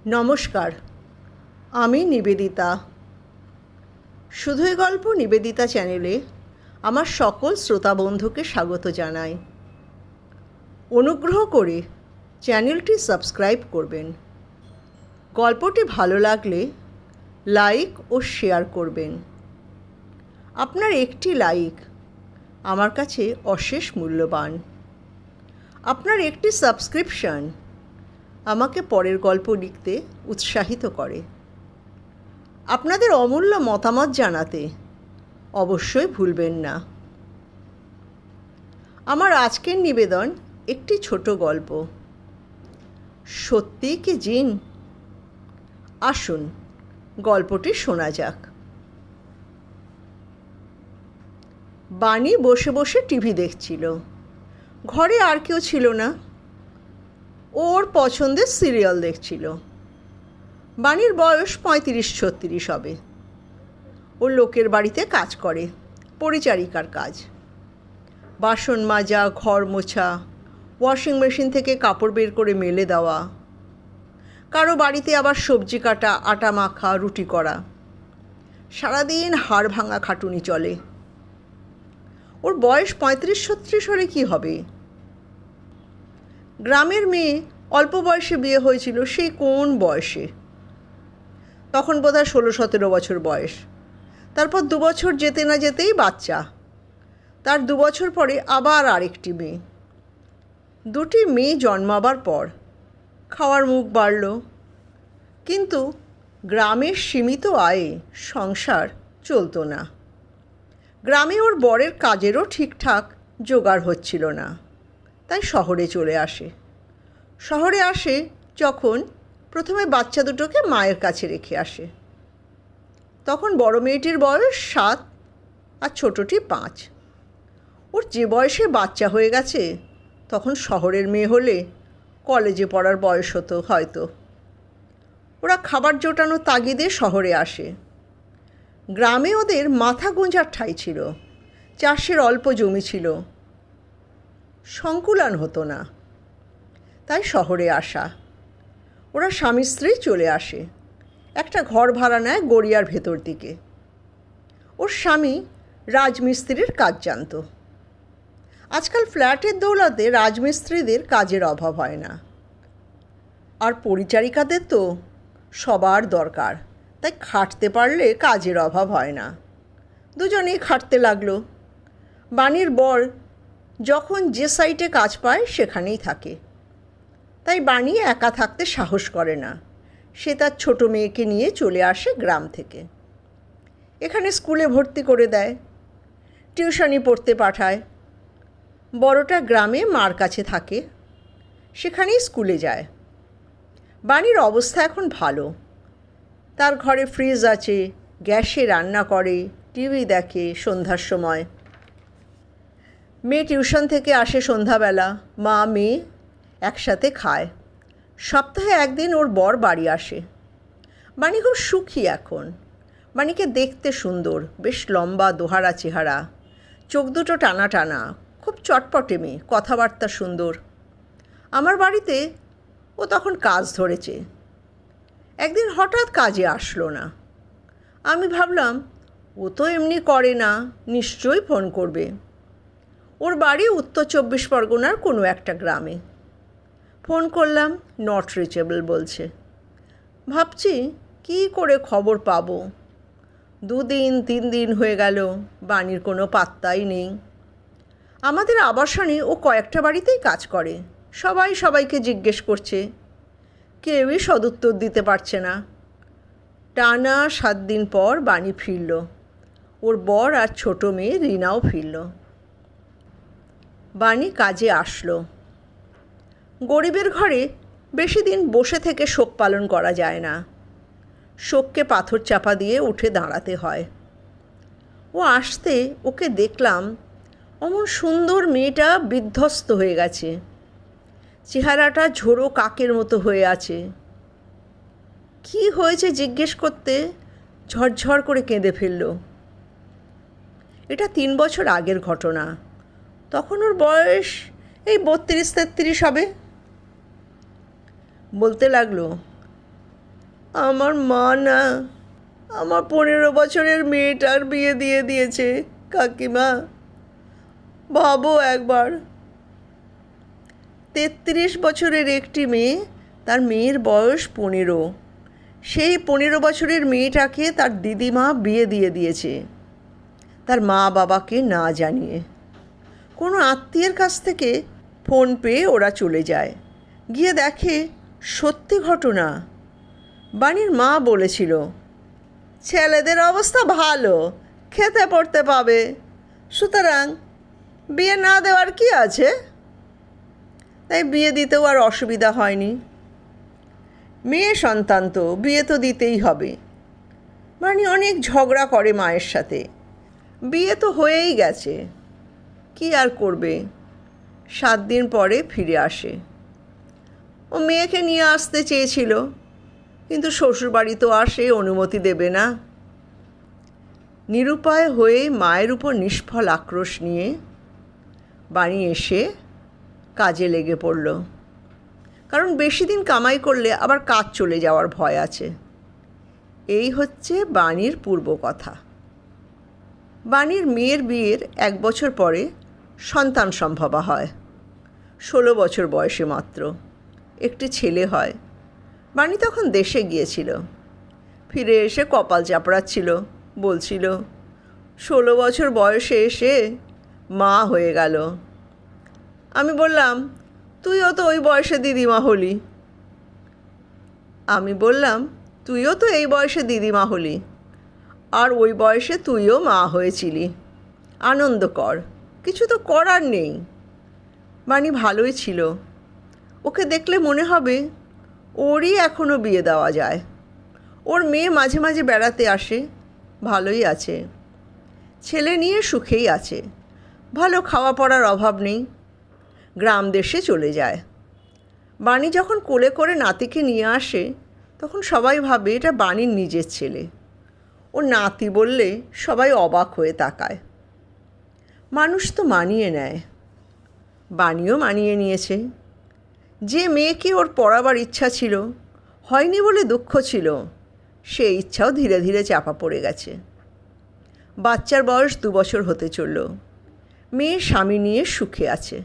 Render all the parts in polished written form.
নমস্কার, আমি নিবেদিতা। শুধুই গল্প নিবেদিতা চ্যানেলে আমার সকল শ্রোতা বন্ধুকে স্বাগত জানাই। অনুগ্রহ করে চ্যানেলটি সাবস্ক্রাইব করবেন। গল্পটি ভালো লাগলে লাইক ও শেয়ার করবেন। আপনার একটি লাইক আমার কাছে অশেষ মূল্যবান। আপনার একটি সাবস্ক্রিপশন আমাকে পরের গল্প লিখতে উৎসাহিত করে। আপনাদের অমূল্য মতামত জানাতে অবশ্যই ভুলবেন না। আমার আজকের নিবেদন একটি ছোট গল্প। সত্যি কি জিন? আসুন গল্পটি শোনা যাক। বাণী বসে বসে টিভি দেখছিল। ঘরে আর কেউ ছিল না। ওর পছন্দের সিরিয়াল দেখছিল। বাণীর বয়স 35-36 হবে। ও লোকের বাড়িতে কাজ করে, পরিচারিকার কাজ। বাসন মাজা, ঘর মোছা, ওয়াশিং মেশিন থেকে কাপড় বের করে মেলে দেওয়া, কারো বাড়িতে আবার সবজি কাটা, আটা মাখা, রুটি করা। সারাদিন হাড় ভাঙা খাটুনি চলে। ওর বয়স 35-36 হলে কী হবে? গ্রামের মেয়ে, অল্প বয়সে বিয়ে হয়েছিল। সেই কোন বয়সে? তখন বোধহয় 16-17 বছর বয়স। তারপর 2 বছর যেতে না যেতেই বাচ্চা। তার 2 বছর পরে আবার আরেকটি মেয়ে। 2টি মেয়ে জন্মাবার পর খাওয়ার মুখ বাড়ল। কিন্তু গ্রামের সীমিত আয়ে সংসার চলতো না। গ্রামে ওর বরের কাজেরও ঠিকঠাক জোগাড় হচ্ছিল না। তাই শহরে চলে আসে। শহরে আসে যখন প্রথমে বাচ্চা দুটোকে মায়ের কাছে রেখে আসে। তখন বড় মেয়েটির বয়স 7 আর ছোটটি 5। ওর যে বয়সে বাচ্চা হয়ে গেছে তখন শহরের মেয়ে হলে কলেজে পড়ার বয়স হতো হয়তো। ওরা খাবার জোটানোর তাগিদে শহরে আসে। গ্রামে ওদের মাথা গোঁজার ঠাঁই ছিল। চাষের অল্প জমি ছিল, সংকুলান হতো না। তাই শহরে আসা। ওরা স্বামী স্ত্রী চলে আসে। একটা ঘর ভাড়া নেয় গড়িয়ার ভেতর দিকে। ওর স্বামী রাজমিস্ত্রির কাজ জানত। আজকাল ফ্ল্যাটের দৌলতে রাজমিস্ত্রিদের কাজের অভাব হয় না। আর পরিচারিকাদের তো সবার দরকার। তাই খাটতে পারলে কাজের অভাব হয় না। দুজনেই খাটতে লাগলো। বাণীর বর যখন যে সাইটে কাজ পায় সেখানেই থাকে। তাই বাণী একা থাকতে সাহস করে না। সে তার ছোট মেয়েকে নিয়ে চলে আসে গ্রাম থেকে। এখানে স্কুলে ভর্তি করে দেয়, টিউশনি পড়তে পাঠায়। বড়টা গ্রামে মার কাছে থাকে, সেখানেই স্কুলে যায়। বাণীর অবস্থা এখন ভালো। তার ঘরে ফ্রিজ আছে, গ্যাসে রান্না করে, টিভি দেখে সন্ধ্যার সময়। মেয়ে টিউশন থেকে আসে সন্ধ্যাবেলা। মা মেয়ে একসাথে খায়। সপ্তাহে একদিন ওর বর বাড়ি আসে। বাণী খুব সুখী এখন। বাণীকে দেখতে সুন্দর, বেশ লম্বা দোহারা চেহারা, চোখ দুটো টানা টানা, খুব চটপটে মেয়ে, কথাবার্তা সুন্দর। আমার বাড়িতে ও তখন কাজ ধরেছে। একদিন হঠাৎ কাজে আসলো না। আমি ভাবলাম ও তো এমনি করে না, নিশ্চয়ই ফোন করবে। ওর বাড়ি উত্তর 24 পরগনার কোনো একটা গ্রামে। ফোন করলাম, নট রিচেবল বলছে। ভাবছি কী করে খবর পাবো। 2 দিন 3 দিন হয়ে গেল, বাণীর কোনো পাত্তাই নেই। আমাদের আবাসনে ও কয়েকটা বাড়িতেই কাজ করে। সবাই সবাইকে জিজ্ঞেস করছে, কেউই সদুত্তর দিতে পারছে না। টানা 7 দিন পর বাণী ফিরল। ওর বর আর ছোট মেয়ে রিনাও ফিরল। বাণী কাজে আসলো। গরিবের ঘরে বেশি দিন বসে থেকে শোক পালন করা যায় না। শোককে পাথর চাপা দিয়ে উঠে দাঁড়াতে হয়। ও আসতে ওকে দেখলাম। অমন সুন্দর মেয়েটা বিধ্বস্ত হয়ে গেছে। চেহারাটা ঝোড়ো কাকের মতো হয়ে আছে। কি হয়েছে জিজ্ঞেস করতে ঝরঝর করে কেঁদে ফেলল। এটা 3 বছর আগের ঘটনা। তখন ওর বয়স এই 32-33 হবে। বলতে লাগলো, আমার মা না আমার 15 বছরের মেয়েটার বিয়ে দিয়ে দিয়েছে কাকিমা। ভাবো একবার, 33 বছরের একটি মেয়ে, তার মেয়ের বয়স 15। সেই 15 বছরের মেয়েটাকে তার দিদিমা বিয়ে দিয়ে দিয়েছে, তার মা বাবাকে না জানিয়ে। কোনো আত্মীয়ের কাছ থেকে ফোন পেয়ে ওরা চলে যায়, গিয়ে দেখে সত্যি ঘটনা। বাণীর মা বলেছিল, ছেলেদের অবস্থা ভালো, খেতে পড়তে পাবে, সুতরাং বিয়ে না দেওয়ার কি আছে। তাই বিয়ে দিতেও আর অসুবিধা হয়নি। মেয়ে সন্তান তো, বিয়ে তো দিতেই হবে। বাণী অনেক ঝগড়া করে মায়ের সাথে। বিয়ে তো হয়েই গেছে, কি আর করবে। 7 দিন পরে ফিরে আসে। ও মেয়েকে নিয়ে আসতে চেয়েছিল, কিন্তু শ্বশুরবাড়ি তো আর সে অনুমতি দেবে না। নিরুপায় হয়ে মায়ের উপর নিষ্ফল আক্রোশ নিয়ে বাণী এসে কাজে লেগে পড়ল। কারণ বেশি দিন কামাই করলে আবার কাজ চলে যাওয়ার ভয় আছে। এই হচ্ছে বাণীর পূর্ব কথা। বাণীর মেয়ের বিয়ের 1 বছর পরে সন্তান সম্ভবা হয়। 16 বছর বয়সে মাত্র একটি ছেলে হয়। বাণী তখন দেশে গিয়েছিল। ফিরে এসে কপাল চাপড়াচ্ছিল, বলছিল 16 বছর বয়সে এসে মা হয়ে গেল। আমি বললাম, তুইও তো ওই বয়সে দিদিমা হলি। এই বয়সে দিদিমা হলি, আর ওই বয়সে তুইও মা হয়েছিলি। আনন্দ কর, কিছু তো করার নেই। বাণী ভালোই ছিল। ওকে দেখলে মনে হবে ওরই এখনও বিয়ে দেওয়া যায়। ওর মেয়ে মাঝে মাঝে বেড়াতে আসে, ভালোই আছে। ছেলে নিয়ে সুখেই আছে, ভালো খাওয়া পড়ার অভাব নেই। গ্রাম দেশে চলে যায়। বাণী যখন কোলে করে নাতিকে নিয়ে আসে, তখন সবাই ভাবে এটা বাণীর নিজের ছেলে। ওর নাতি বললে সবাই অবাক হয়ে তাকায়। মানুষ তো মানিয়ে নেয়। বাণীও মানিয়ে নিয়েছে। যে মেয়েকে ওর পড়াবার ইচ্ছা ছিল, হয়নি বলে দুঃখ ছিল, সে ইচ্ছাও ধীরে ধীরে চাপা পড়ে গেছে। বাচ্চার বয়স 2 বছর হতে চলল। মেয়ে স্বামী নিয়ে সুখে আছে।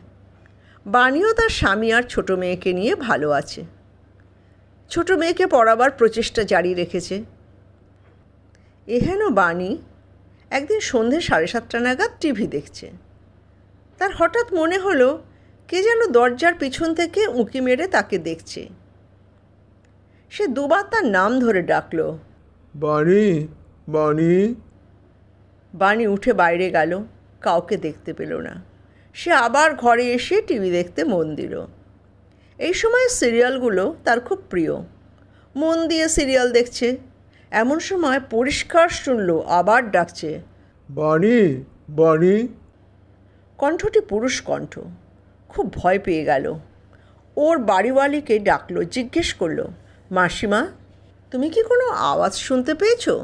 বাণীও তার স্বামী আর ছোট মেয়েকে নিয়ে ভালো আছে। ছোট মেয়েকে পড়াবার প্রচেষ্টা জারি রেখেছে। এহেন বাণী একদিন সন্ধে 7:30 নাগাদ টিভি দেখছে। তার হঠাৎ মনে হলো কে যেন দরজার পিছন থেকে উঁকি মেরে তাকে দেখছে। সে দুবার তার নাম ধরে ডাকল, বাণী, বাণী। বাণী উঠে বাইরে গেল, কাউকে দেখতে পেল না। সে আবার ঘরে এসে টিভি দেখতে মন দিল। এই সময় সিরিয়ালগুলো তার খুব প্রিয়। মন দিয়ে সিরিয়াল দেখছে। এমন সময় পরিষ্কার শুনল আবার ডাকছে, বাণী, বাণী। কণ্ঠটি পুরুষ কণ্ঠ। খুব ভয় পেয়ে গেল। ওর বাড়িওয়ালিকে ডাকলো, জিজ্ঞেস করলো, মাসিমা, তুমি কি কোনো আওয়াজ শুনতে পেয়েছো?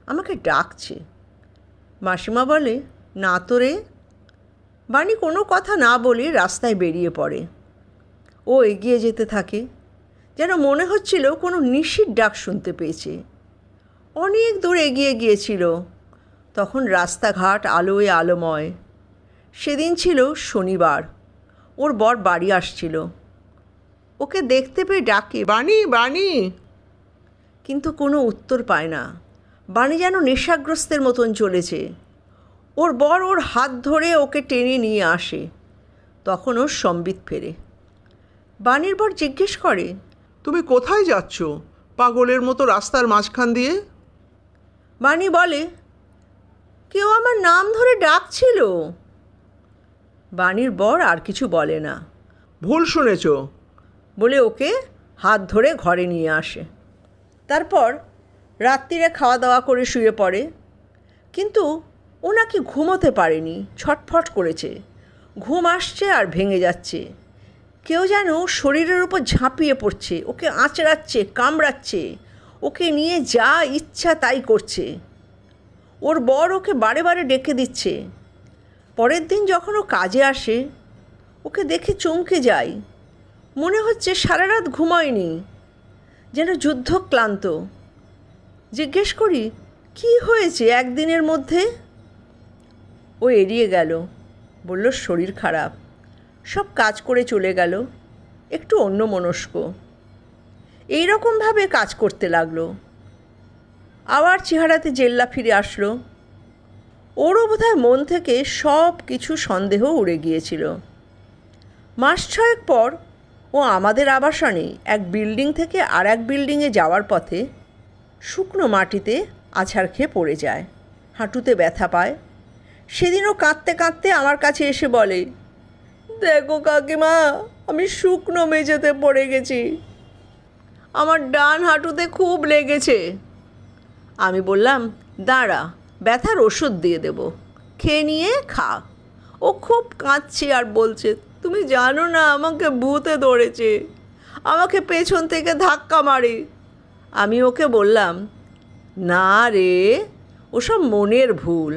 আমাকে ডাকছে। মাসিমা বলে, না তো রে। বাণী কোনো কথা না বলে রাস্তায় বেরিয়ে পড়ে। ও এগিয়ে যেতে থাকে, যেন মনে হচ্ছিল কোনো নিশির ডাক শুনতে পেয়েছে। অনেক দূর এগিয়ে গিয়েছিল। তখন রাস্তাঘাট আলোয় আলোময়। সেদিন ছিল শনিবার। ওর বর বাড়ি আসছিল। ওকে দেখতে পেয়ে ডাকে, বাণী, বাণী। কিন্তু কোনো উত্তর পায় না। বাণী যেন নেশাগ্রস্তের মতন চলেছে। ওর বর ওর হাত ধরে ওকে টেনে নিয়ে আসে। তখন ওর সম্বিত ফেরে। বাণীর বর জিজ্ঞেস করে, তুমি কোথায় যাচ্ছ পাগলের মতো রাস্তার মাঝখান দিয়ে? বাণী বলে, কেউ আমার নাম ধরে ডাকছিল। বাণীর বর আর কিছু বলে না। ভুল শুনেছ বলে ওকে হাত ধরে ঘরে নিয়ে আসে। তারপর রাত্রিরে খাওয়া দাওয়া করে শুয়ে পড়ে। কিন্তু ও নাকি ঘুমোতে পারেনি, ছটফট করেছে। ঘুম আসছে আর ভেঙে যাচ্ছে। কেউ যেন শরীরের উপর ঝাঁপিয়ে পড়ছে, ওকে আঁচড়াচ্ছে, কামড়াচ্ছে, ওকে নিয়ে যা ইচ্ছা তাই করছে। ওর বর ওকে বারে বারে ডেকে দিচ্ছে। পরের দিন যখন ও কাজে আসে, ওকে দেখে চমকে যায়। মনে হচ্ছে সারা রাত ঘুমায়নি, যেন যুদ্ধক্লান্ত। জিজ্ঞেস করি, কি হয়েছে একদিনের মধ্যে? ও এড়িয়ে গেল, বলল শরীর খারাপ, সব কাজ করে চলে গেল, একটু অন্যমনস্ক। এইরকমভাবে কাজ করতে লাগলো। আবার চেহারাতে জেল্লা ফিরে আসলো। ওরও বোধহয় মন থেকে সব কিছু সন্দেহ উড়ে গিয়েছিল। মাস ছয়েক পর ও আমাদের আবাসনে এক বিল্ডিং থেকে আর এক বিল্ডিংয়ে যাওয়ার পথে শুকনো মাটিতে আছাড় খেয়ে পড়ে যায়, হাঁটুতে ব্যথা পায়। সেদিনও কাঁদতে কাঁদতে আমার কাছে এসে বলে, দেখো কাকিমা, আমি শুকনো মেঝেতে পড়ে গেছি, আমার ডান হাঁটুতে খুব লেগেছে। আমি বললাম, দাঁড়া, ব্যথার ওষুধ দিয়ে দেব, খেয়ে নিয়ে খা। ও খুব কাঁদছে আর বলছে, তুমি জানো না আমাকে ভূতে ধরেছে, আমাকে পেছন থেকে ধাক্কা মারে। আমি ওকে বললাম, না রে, ওসব মনের ভুল,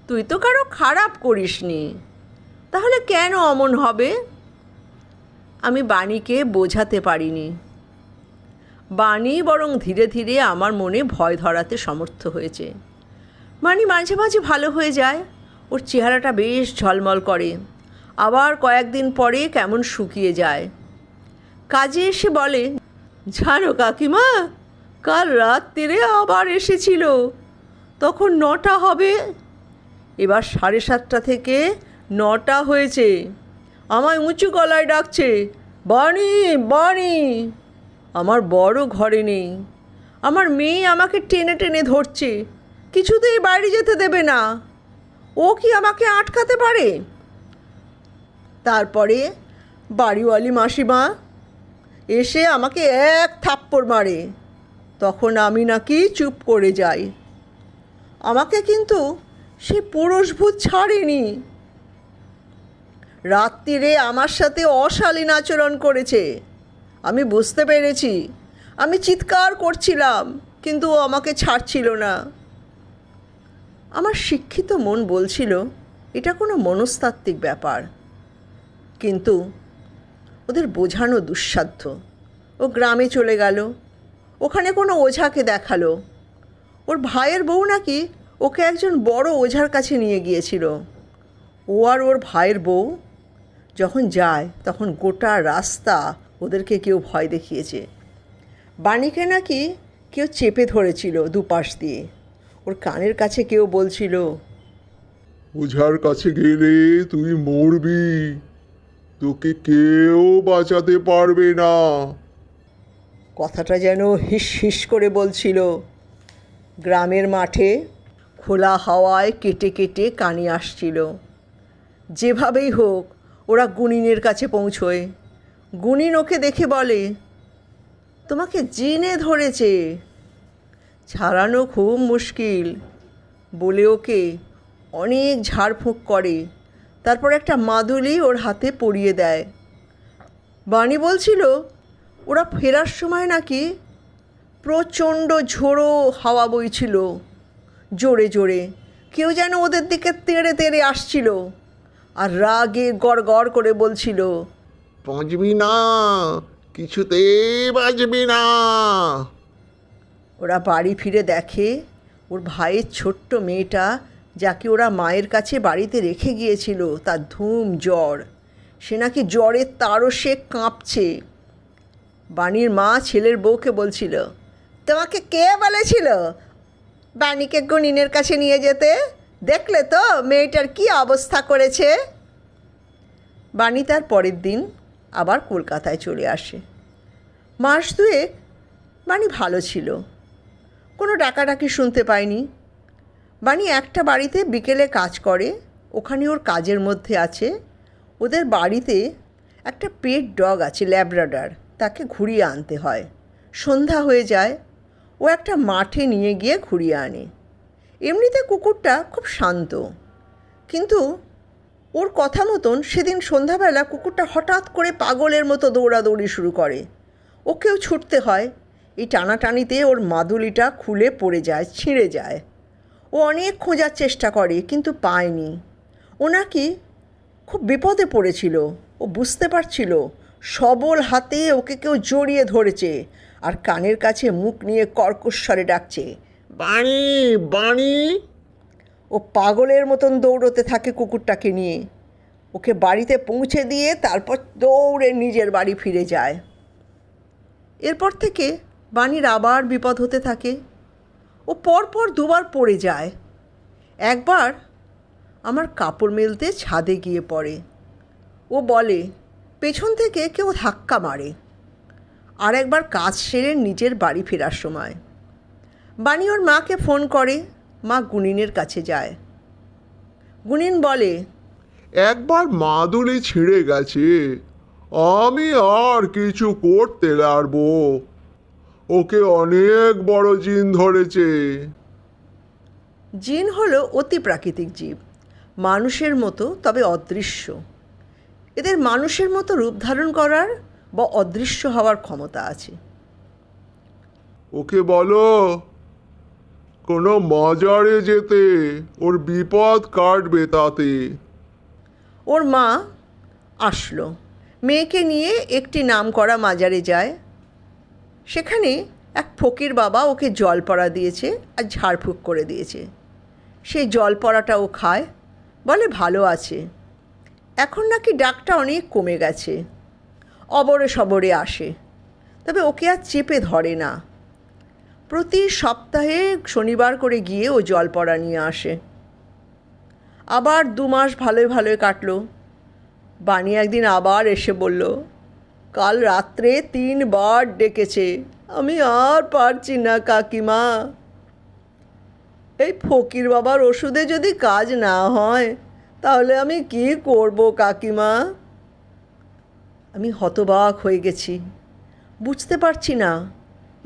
তুই তো কারো খারাপ করিসনি, তাহলে কেন অমন হবে? আমি বাণীকে বোঝাতে পারিনি। বাণী বরং ধীরে ধীরে আমার মনে ভয় ধরাতে সমর্থ হয়েছে। বাণী মাঝে মাঝে ভালো হয়ে যায়, ওর চেহারাটা বেশ ঝলমল করে, আবার কয়েকদিন পরে কেমন শুকিয়ে যায়। কাজে এসে বলে, জানো কাকিমা, কাল রাত্রিরে আবার এসেছিল, তখন 9টা হবে, এবার 7:30 থেকে 9টা হয়েছে। আমায় উঁচু গলায় ডাকছে, বাণী বাণী। আমার বড় ঘরে নেই, আমার মেয়ে আমাকে টেনে টেনে ধরছে, কিছুতেই বাইরে যেতে দেবে না। ও কি আমাকে আটকাতে পারে? তারপরে বাড়িওয়ালি মাসিমা এসে আমাকে এক থাপ্পড় মারে, তখন আমি নাকি চুপ করে যাই। আমাকে কিন্তু সে পুরুষভূত ছাড়েনি, রাত্রিরে আমার সাথে অশালীন আচরণ করেছে। আমি বুঝতে পেরেছি, আমি চিৎকার করছিলাম, কিন্তু ও আমাকে ছাড়ছিল না। আমার শিক্ষিত মন বলছিল এটা কোনো মনস্তাত্ত্বিক ব্যাপার, কিন্তু ওদের বোঝানো দুঃসাধ্য। ও গ্রামে চলে গেল, ওখানে কোনো ওঝাকে দেখালো। ওর ভাইয়ের বউ নাকি ওকে একজন বড় ওঝার কাছে নিয়ে গিয়েছিল। ও আর ওর ভাইয়ের বউ যখন যায় তখন গোটা রাস্তা ওদেরকে কেউ ভয় দেখিয়েছে। বাণীকে নাকি কেউ চেপে ধরেছিল দুপাশ দিয়ে। ওর কানের কাছে কেউ বলছিল, ওঝার কাছে গেলে তুই মরবি, তোকে কেউ বাঁচাতে পারবে না। কথাটা যেন হিস হিস করে বলছিল। গ্রামের মাঠে খোলা হাওয়ায় কেটে কেটে কানে আসছিল। যেভাবেই হোক ওরা গুনিনের কাছে পৌঁছয়। গুনিন ওকে দেখে বলে, তোমাকে জিনে ধরেছে, ছাড়ানো খুব মুশকিল, বলে ওকে অনেক ঝাড়ফুঁক করে, তারপর একটা মাদুলি ওর হাতে পরিয়ে দেয়। বাণী বলছিল ওরা ফেরার সময় নাকি প্রচণ্ড ঝোড়ো হাওয়া বইছিল, জোরে জোরে, কেউ যেন ওদের দিকে তেড়ে তেড়ে আসছিল, আর রাগে গড় গড় করে বলছিল, বাঁচবি না, কিছুতেই বাঁচবি না। ওরা বাড়ি ফিরে দেখে ওর ভাইয়ের ছোট্ট মেয়েটা, যাকে ওরা মায়ের কাছে বাড়িতে রেখে গিয়েছিল, তার ধুম জ্বর, সে নাকি জ্বরের তারসে কাঁপছে। বাণীর মা ছেলের বউকে বলছিল, তোমাকে কে বলেছিল বাণীকে গুনিনের কাছে নিয়ে যেতে? দেখলে তো মেয়েটার কি অবস্থা করেছে। বাণী তার পরের দিন আবার কলকাতায় চলে আসে। মাস দুয়েক বাণী ভালো ছিল, কোনো ডাকাডাকি শুনতে পায়নি। বাণী একটা বাড়িতে বিকেলে কাজ করে, ওখানে ওর কাজের মধ্যে আছে। ওদের বাড়িতে একটা পেট ডগ আছে, ল্যাব্রাডর, তাকে ঘুরিয়ে আনতে হয়। সন্ধ্যা হয়ে যায়, ও একটা মাঠে নিয়ে গিয়ে ঘুরিয়ে আনে। এমনিতে কুকুরটা খুব শান্ত, কিন্তু ওর কথা মতন সেদিন সন্ধ্যাবেলা কুকুরটা হঠাৎ করে পাগলের মতো দৌড়াদৌড়ি শুরু করে। ওকেও ছুটতে হয়। এই টানাটানিতে ওর মাদুলিটা খুলে পড়ে যায়, ছিঁড়ে যায়। ও অনেক খোঁজার চেষ্টা করে, কিন্তু পায়নি। ও নাকি খুব বিপদে পড়েছিল। ও বুঝতে পারছিল সবল হাতে ওকে কেউ জড়িয়ে ধরেছে আর কানের কাছে মুখ নিয়ে কর্কশ্বরে ডাকছে, বাণী, বাণী। ও পাগলের মতন দৌড়তে থাকে কুকুরটাকে নিয়ে। ওকে বাড়িতে পৌঁছে দিয়ে তারপর দৌড়ে নিজের বাড়ি ফিরে যায়। এরপর থেকে বাণীর আবার বিপদ হতে থাকে। ও পরপর দুবার পড়ে যায়। একবার আমার কাপড় মেলতে ছাদে গিয়ে পড়ে। ও বলে পেছন থেকে কেউ ধাক্কা মারে। আর একবার কাজ সেরে নিজের বাড়ি ফেরার সময় বাণী ওর মাকে ফোন করে। মা গুনিনের কাছে যায়। গুনিন বলে, একবার মাদুলি ছিঁড়ে গেছে, আমি আর কিছু করতে পারবো। ওকে অনেক বড় জিন ধরেছে। জিন হলো অতি প্রাকৃতিক জীব, মানুষের মতো তবে অদৃশ্য। এদের মানুষের মতো রূপ ধারণ করার বা অদৃশ্য হওয়ার ক্ষমতা আছে। ওকে বলো কোনো মজারে যেতে, ওর বিপদ কাটবে তাতে। ওর মা আসলো, মেয়েকে নিয়ে একটি নামকরা মাজারে যায়। সেখানে এক ফকির বাবা ওকে জল পড়া দিয়েছে আর ঝাড়ফুঁক করে দিয়েছে। সেই জল পড়াটা ও খায়, বলে ভালো আছে। এখন নাকি ডাকটা অনেক কমে গেছে। অবরে সবরে আসে, তবে ওকে আর চেপে ধরে না। প্রতি সপ্তাহে শনিবার করে গিয়ে ও জল পড়া নিয়ে আসে। আবার 2 মাস ভালোই ভালোই কাটলো। বাণী একদিন আবার এসে বলল, কাল রাত্রে 3 বার ডেকেছে, আমি আর পারছি না কাকিমা। এই ফকির বাবার ওষুধে যদি কাজ না হয় তাহলে আমি কি করব কাকিমা? আমি হতবাক হয়ে গেছি। বুঝতে পারছি না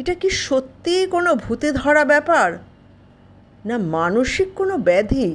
এটা কি সত্যি কোনো ভূতে ধরা ব্যাপার না মানসিক কোনো ব্যাধি।